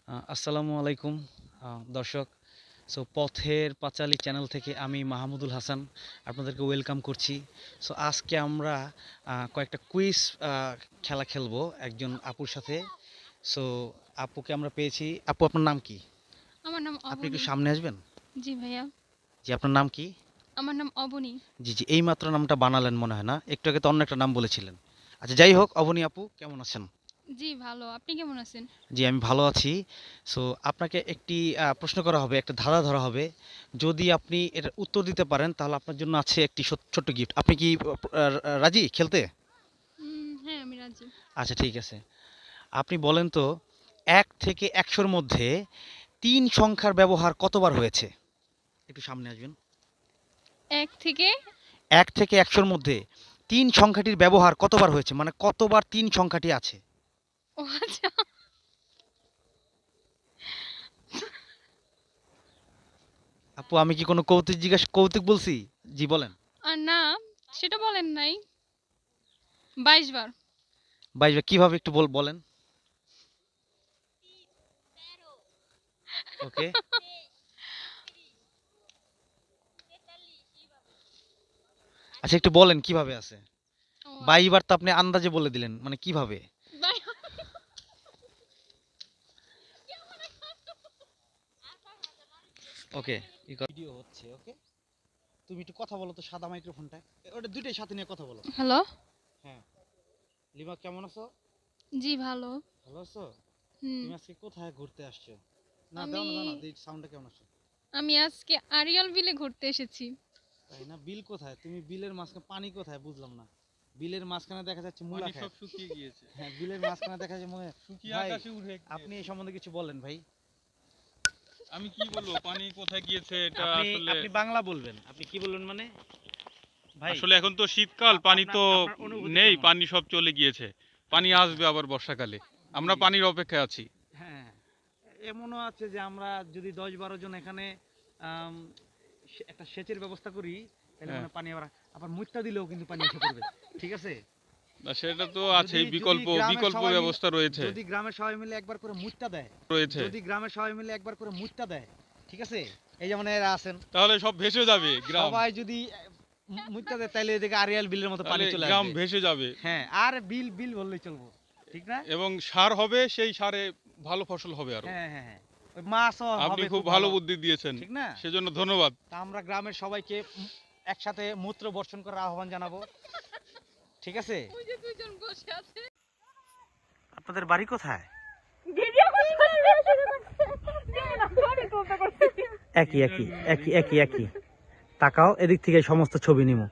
আসসালামু আলাইকুম দর্শক। সো পথের পাঁচালী চ্যানেল থেকে আমি মাহমুদুল হাসান আপনাদেরকে ওয়েলকাম করছি। সো আজকে আমরা কয়েকটা কুইজ খেলা খেলবো একজন আপুর সাথে। সো আপুকে আমরা পেয়েছি। আপু, আপনার নাম কি? আমার নাম আপনি একটু অবনী। সামনে আসবেন। জি ভাইয়া। জি, আপনার নাম কি? আমার নাম অবনী। জি জি, এইমাত্র নামটা বানালেন মনে হয় না, একটু আগে তো অন্য একটা নাম বলেছিলেন। আচ্ছা, যাই হোক, অবনী আপু কেমন আছেন? জি ভালো। আপনি কেমন আছেন? জি, আমি ভালো আছি। সো আপনাকে একটি প্রশ্ন করা হবে, একটা ধাঁধা ধরা হবে। যদি আপনি এটার উত্তর দিতে পারেন তাহলে আপনার জন্য আছে একটি ছোট্ট গিফট। আপনি কি রাজি খেলতে? হ্যাঁ, আমি রাজি। আচ্ছা, ঠিক আছে। আপনি বলেন তো, ১ থেকে ১০০-র মধ্যে ৩ সংখ্যার ব্যবহার কতবার হয়েছে? একটু সামনে আসবেন। ১ থেকে ১ থেকে ১০০-র মধ্যে ৩ সংখ্যাটির ব্যবহার কতবার হয়েছে? মানে কতবার ৩ সংখ্যাটি আছে? ও আচ্ছা। আপু, আমি কি কোনো কৌতুক বলছি? জি, বলেন। না, সেটা বলেন নাই। ২২ বার। ২২ বার কিভাবে একটু বলেন। ওকে। আচ্ছা, একটু বলেন কিভাবে আছে। ও ২২ আচ্ছা। বার তো আপনি আন্দাজে বলে দিলেন, মানে কিভাবে? By- okay. ভিডিও হচ্ছে, ওকে। তুমি একটু কথা বলো তো, সাদা মাইক্রোফোনটা ওটা দুইটাই সাথে নিয়ে কথা বলো। হ্যালো। হ্যাঁ। লিমা, কেমন আছো? জি ভালো। ভালো আছো? হুম। তুমি আজকে কোথায় ঘুরতে আসছো? না, দাও আমি না, দাও না, এই সাউন্ডটা কেমন আসছে? আমি আজকে আরিয়াল বিলে ঘুরতে এসেছি। তাই না? বিল কোথায়? তুমি বিলের মাঝখানে পানি কোথায় বুঝলাম না। বিলের মাঝখানে দেখা যাচ্ছে মূলা পানি খায়। সব শুকিয়ে গিয়েছে। হ্যাঁ, বিলের মাঝখানে দেখা যাচ্ছে শুকিয়ে ভাই, আকাশে উঠে আপনি এই সম্বন্ধে কিছু বলেন ভাই। আমি কি বলবো, পানি কোথায় গিয়েছে এটা আপনি আসলে। আপনি বাংলা বলবেন। আপনি কি বলবেন মানে? ভাই, আসলে এখন তো শীতকাল, পানি আপনার তো আপনার অনুভূতি নেই, কেমন? পানি সব চলে গিয়েছে। পানি আচ্ছা। আসবে আবার বর্ষাকালে। জি আমরা জি। পানির অপেক্ষায় আছি। হ্যাঁ, এমনও আছে যে আমরা যদি ১০-১২ জন এখানে আম, একটা সেচের ব্যবস্থা করি, তাহলে হ্যাঁ, মানে পানি আবার আবার মুইত্তা দিলেও কিন্তু পানি এসে পড়বে। ঠিক আছে? না সেটা তো যদি আছেই, যদি বিকল্প গ্রামের বিকল্প সবাই মিলে ব্যবস্থা রয়েছে। যদি গ্রামের সবাই মিলে একবার করে মুইত্তা দেয়, রয়েছে যদি গ্রামের সবাই মিলে একবার করে মুইত্তা দেয়, ঠিক আছে? এই যেমন এরা আছেন, তাহলে সব ভেসে যাবে গ্রাম। সবাই যদি মুইত্তা দেয়, তাইলে এদিকে আরিয়াল বিলের মতো পানি তাহলে চলে গ্রাম আসবে। ভেসে যাবে হ্যাঁ, আর বিল বিল বললেই চলবো। ঠিক না? এবং সার হবে, সেই সারে ভালো ফসল হবে আরো। হ্যাঁ হ্যাঁ হ্যাঁ, ওই মাছও আপনি হবে খুব খুব ভালো ভালো। বুদ্ধি দিয়েছেন, ঠিক না? সেজন্য ধন্যবাদ। তা আমরা গ্রামের সবাইকে একসাথে মূত্র বর্ষণ করার আহ্বান জানাবো। ঠিক আছে? ওই যে দুইজন বসে আছে। আপনাদের বাড়ি কোথায়? একই একই একই একই একই। তাকাও, এদিক থেকে সমস্ত ছবি নিমু।